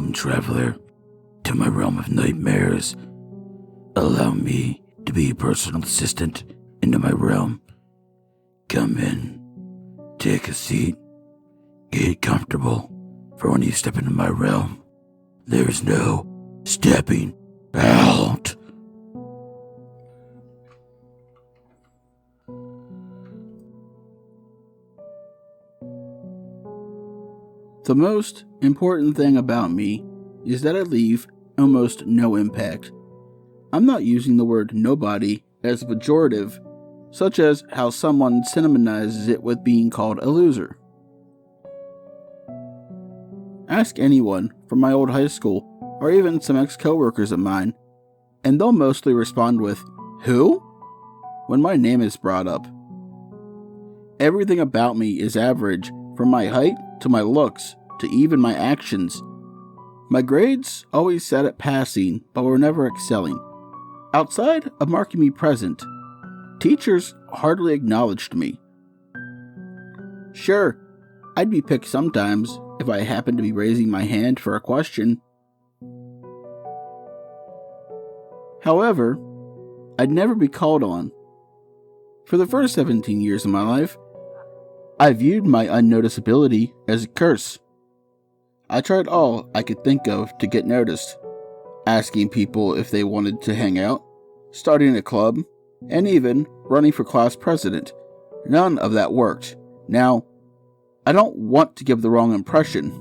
Welcome, traveler, to my realm of nightmares. Allow me to be your personal assistant into my realm. Come in, take a seat, get comfortable, for when you step into my realm, there's no stepping out. The most important thing about me is that I leave almost no impact. I'm not using the word nobody as a pejorative, such as how someone cinematizes it with being called a loser. Ask anyone from my old high school, or even some ex-coworkers of mine, and they'll mostly respond with, "Who?" when my name is brought up. Everything about me is average, from my height to my looks to even my actions. My grades always sat at passing, but were never excelling. Outside of marking me present, teachers hardly acknowledged me. Sure, I'd be picked sometimes if I happened to be raising my hand for a question. However, I'd never be called on. For the first 17 years of my life, I viewed my unnoticeability as a curse. I tried all I could think of to get noticed, asking people if they wanted to hang out, starting a club, and even running for class president. None of that worked. Now, I don't want to give the wrong impression.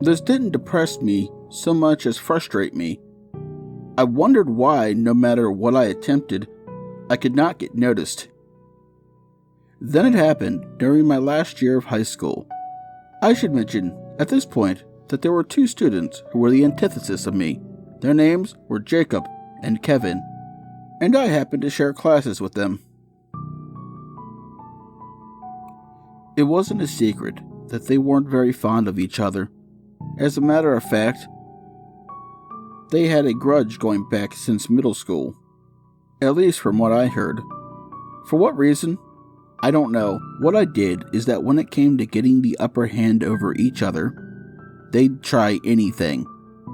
This didn't depress me so much as frustrate me. I wondered why, no matter what I attempted, I could not get noticed. Then it happened during my last year of high school. I should mention, at this point, that there were two students who were the antithesis of me. Their names were Jacob and Kevin, and I happened to share classes with them. It wasn't a secret that they weren't very fond of each other. As a matter of fact, they had a grudge going back since middle school, at least from what I heard. For what reason? I don't know. What I did is that when it came to getting the upper hand over each other, they'd try anything,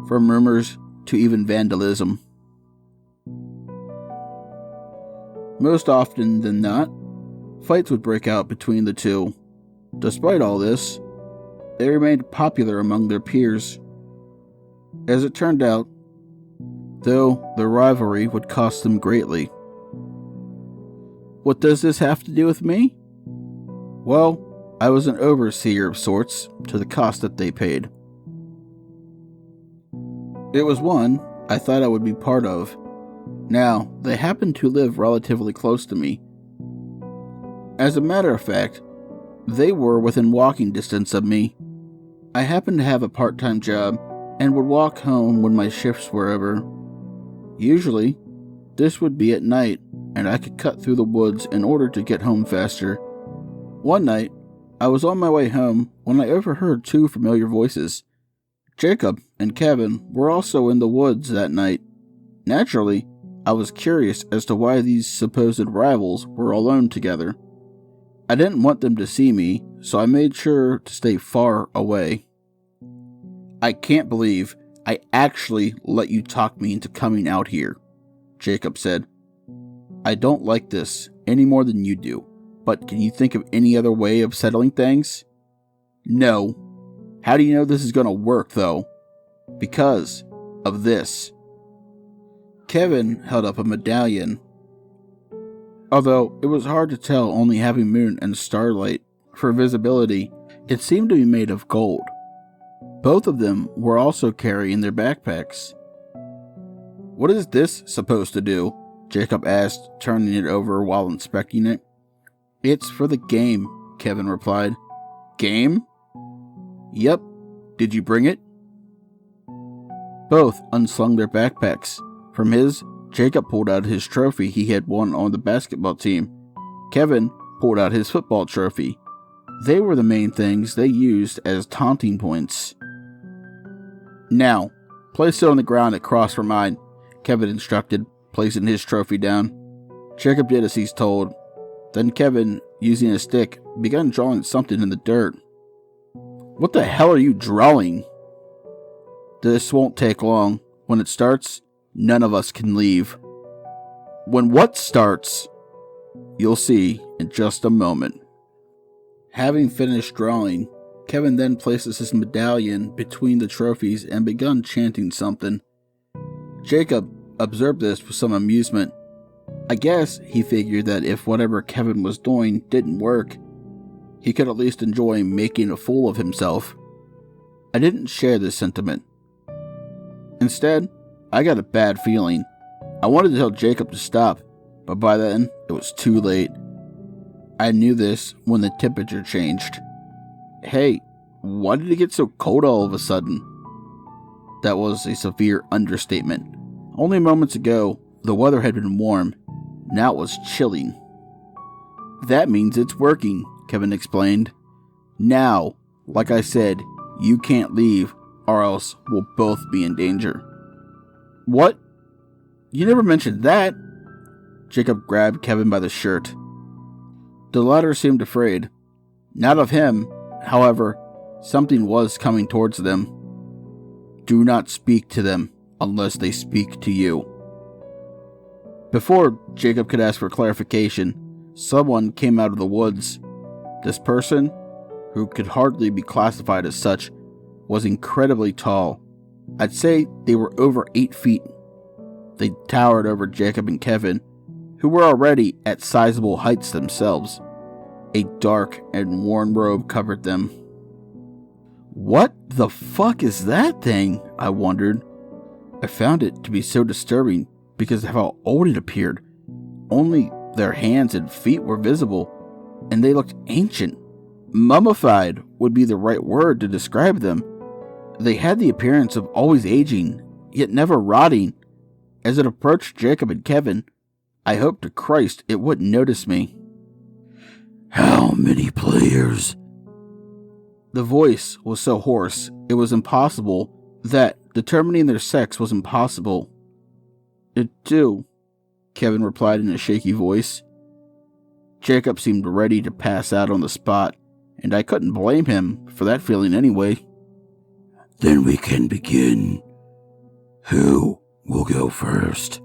from rumors to even vandalism. Most often than not, fights would break out between the two. Despite all this, they remained popular among their peers. As it turned out, though, their rivalry would cost them greatly. What does this have to do with me? Well, I was an overseer of sorts to the cost that they paid. It was one I thought I would be part of. Now, they happened to live relatively close to me. As a matter of fact, they were within walking distance of me. I happened to have a part-time job and would walk home when my shifts were over. Usually, this would be at night, and I could cut through the woods in order to get home faster. One night, I was on my way home when I overheard two familiar voices. Jacob and Kevin were also in the woods that night. Naturally, I was curious as to why these supposed rivals were alone together. I didn't want them to see me, so I made sure to stay far away. "I can't believe I actually let you talk me into coming out here," Jacob said. "I don't like this any more than you do, but can you think of any other way of settling things?" "No." "How do you know this is going to work, though?" "Because of this." Kevin held up a medallion. Although it was hard to tell only having moon and starlight for visibility, it seemed to be made of gold. Both of them were also carrying their backpacks. "What is this supposed to do?" Jacob asked, turning it over while inspecting it. "It's for the game," Kevin replied. "Game?" "Yep. Did you bring it?" Both unslung their backpacks. From his, Jacob pulled out his trophy he had won on the basketball team. Kevin pulled out his football trophy. They were the main things they used as taunting points. "Now, place it on the ground across from mine," Kevin instructed, placing his trophy down. Jacob did as he's told. Then Kevin, using a stick, began drawing something in the dirt. What the hell are you drawing? This won't take long. When it starts, none of us can leave. When what starts? You'll see in just a moment. Having finished drawing, Kevin then places his medallion between the trophies and begun chanting something. Jacob observed this with some amusement. I guess he figured that if whatever Kevin was doing didn't work, he could at least enjoy making a fool of himself. I didn't share this sentiment. Instead, I got a bad feeling. I wanted to tell Jacob to stop, but by then, it was too late. I knew this when the temperature changed. Hey, why did it get so cold all of a sudden? That was a severe understatement. Only moments ago, the weather had been warm. Now it was chilling. That means it's working, Kevin explained. Now, like I said, you can't leave, or else we'll both be in danger. What? You never mentioned that. Jacob grabbed Kevin by the shirt. The latter seemed afraid. Not of him, however, something was coming towards them. Do not speak to them unless they speak to you. Before Jacob could ask for clarification, someone came out of the woods. This person, who could hardly be classified as such, was incredibly tall. I'd say they were over 8 feet. They towered over Jacob and Kevin, who were already at sizable heights themselves. A dark and worn robe covered them. What the fuck is that thing? I wondered. I found it to be so disturbing because of how old it appeared. Only their hands and feet were visible, and they looked ancient. Mummified would be the right word to describe them. They had the appearance of always aging, yet never rotting. As it approached Jacob and Kevin, I hoped to Christ it wouldn't notice me. How many players? The voice was so hoarse, it was impossible that determining their sex was impossible. Two, Kevin replied in a shaky voice. Jacob seemed ready to pass out on the spot, and I couldn't blame him for that feeling anyway. Then we can begin. Who will go first?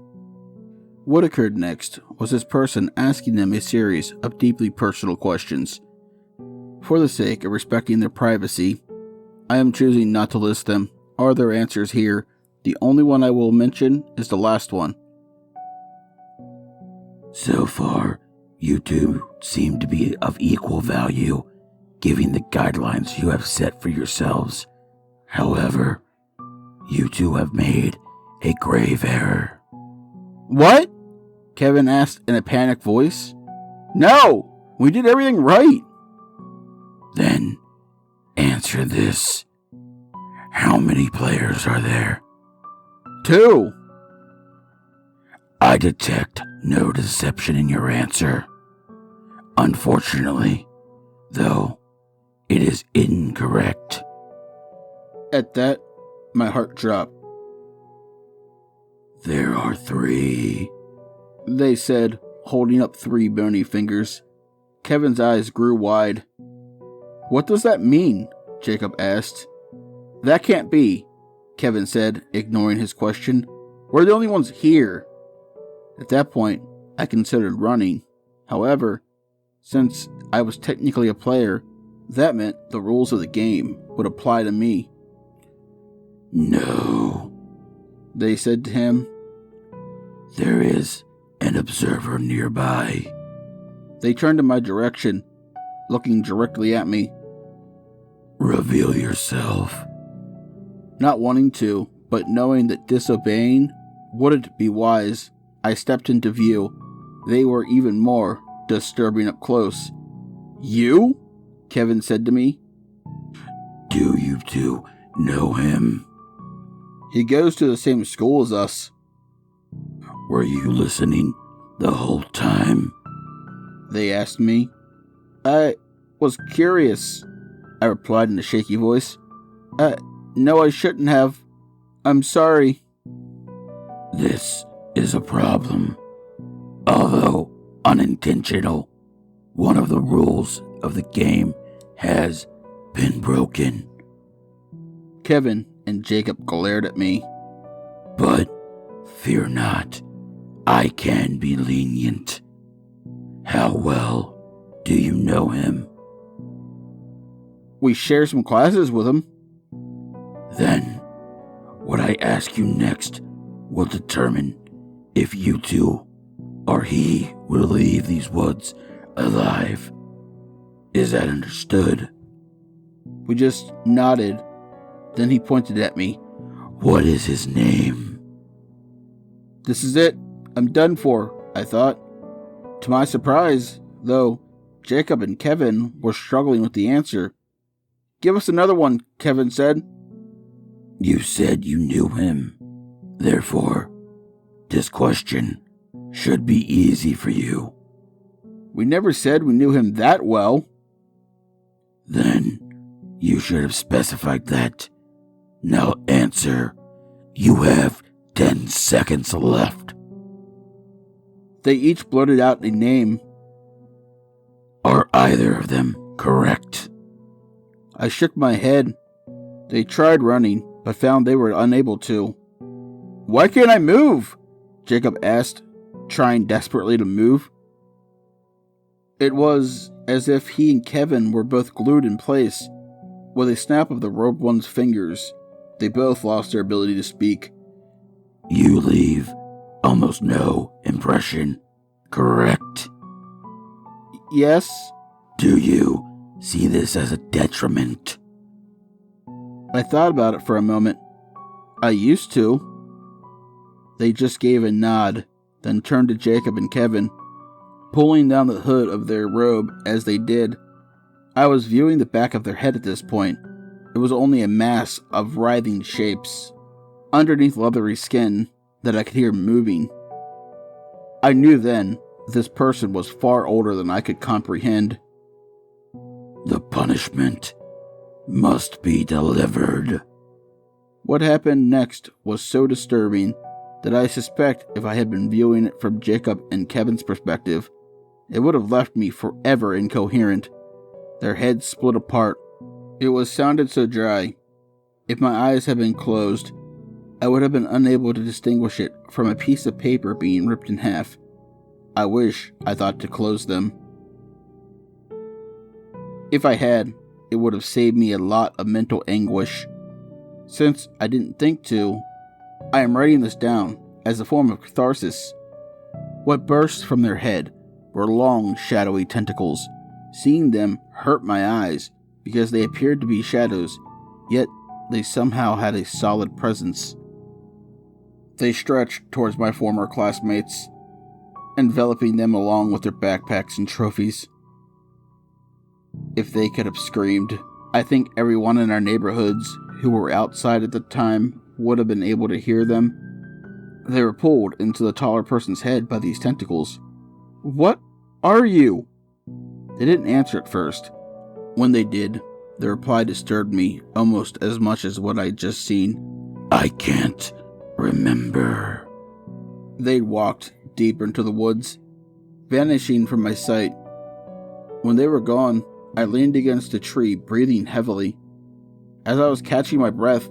What occurred next was this person asking them a series of deeply personal questions. For the sake of respecting their privacy, I am choosing not to list them or their answers here. The only one I will mention is the last one. So far, you two seem to be of equal value, given the guidelines you have set for yourselves. However, you two have made a grave error. What? Kevin asked in a panicked voice. No, we did everything right. Then, answer this. How many players are there? 2. I detect no deception in your answer. Unfortunately, though, it is incorrect. At that, my heart dropped. There are 3. They said, holding up 3 bony fingers. Kevin's eyes grew wide. What does that mean? Jacob asked. That can't be, Kevin said, ignoring his question. We're the only ones here. At that point, I considered running. However, since I was technically a player, that meant the rules of the game would apply to me. No, they said to him. There is an observer nearby. They turned in my direction, looking directly at me. Reveal yourself. Not wanting to, but knowing that disobeying wouldn't be wise, I stepped into view. They were even more disturbing up close. You? Kevin said to me. Do you two know him? He goes to the same school as us. Were you listening the whole time? They asked me. I was curious, I replied in a shaky voice. No, I shouldn't have. I'm sorry. This is a problem. Although unintentional, one of the rules of the game has been broken. Kevin and Jacob glared at me. But fear not, I can be lenient. How well do you know him? We share some classes with him. Then, what I ask you next will determine if you two or he will leave these woods alive. Is that understood? We just nodded. Then he pointed at me. What is his name? This is it. I'm done for, I thought. To my surprise, though, Jacob and Kevin were struggling with the answer. Give us another one, Kevin said. You said you knew him. Therefore, this question should be easy for you. We never said we knew him that well. Then, you should have specified that. Now answer. You have 10 seconds left. They each blurted out a name. Are either of them correct? I shook my head. They tried running, but found they were unable to. Why can't I move? Jacob asked, trying desperately to move. It was as if he and Kevin were both glued in place. With a snap of the robed one's fingers, they both lost their ability to speak. You leave almost no impression, correct? Yes. Do you see this as a detriment? I thought about it for a moment. I used to. They just gave a nod, then turned to Jacob and Kevin, pulling down the hood of their robe as they did. I was viewing the back of their head at this point. It was only a mass of writhing shapes, underneath leathery skin, that I could hear moving. I knew then this person was far older than I could comprehend. The punishment must be delivered. What happened next was so disturbing that I suspect if I had been viewing it from Jacob and Kevin's perspective, it would have left me forever incoherent. Their heads split apart. It was sounded so dry. If my eyes had been closed, I would have been unable to distinguish it from a piece of paper being ripped in half. I wish I thought to close them. If I had, it would have saved me a lot of mental anguish. Since I didn't think to, I am writing this down as a form of catharsis. What burst from their head were long, shadowy tentacles. Seeing them hurt my eyes because they appeared to be shadows, yet they somehow had a solid presence. They stretched towards my former classmates, enveloping them along with their backpacks and trophies. If they could have screamed, I think everyone in our neighborhoods who were outside at the time would have been able to hear them. They were pulled into the taller person's head by these tentacles. What are you? They didn't answer at first. When they did, the reply disturbed me almost as much as what I'd just seen. I can't remember. They'd walked deeper into the woods, vanishing from my sight. When they were gone, I leaned against a tree, breathing heavily. As I was catching my breath,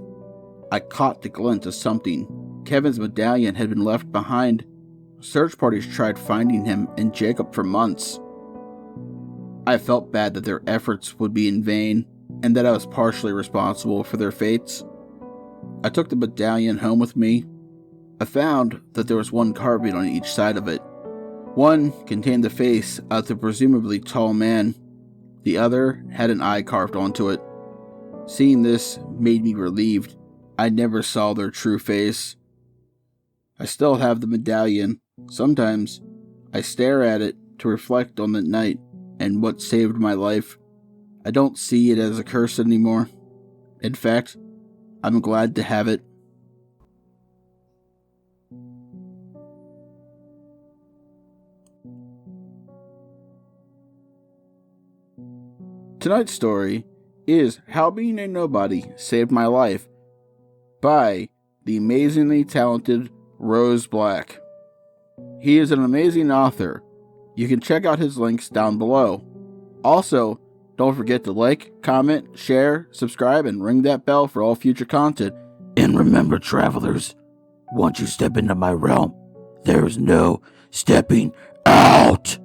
I caught the glint of something. Kevin's medallion had been left behind. Search parties tried finding him and Jacob for months. I felt bad that their efforts would be in vain, and that I was partially responsible for their fates. I took the medallion home with me. I found that there was one carving on each side of it. One contained the face of the presumably tall man. The other had an eye carved onto it. Seeing this made me relieved. I never saw their true face. I still have the medallion. Sometimes I stare at it to reflect on the night and what saved my life. I don't see it as a curse anymore. In fact, I'm glad to have it. Tonight's story is How Being a Nobody Saved My Life by the amazingly talented Rose Black. He is an amazing author. You can check out his links down below. Also, Don't forget to like, comment, share, subscribe, and ring that bell for all future content. And remember, travelers, once you step into my realm, there is no stepping out.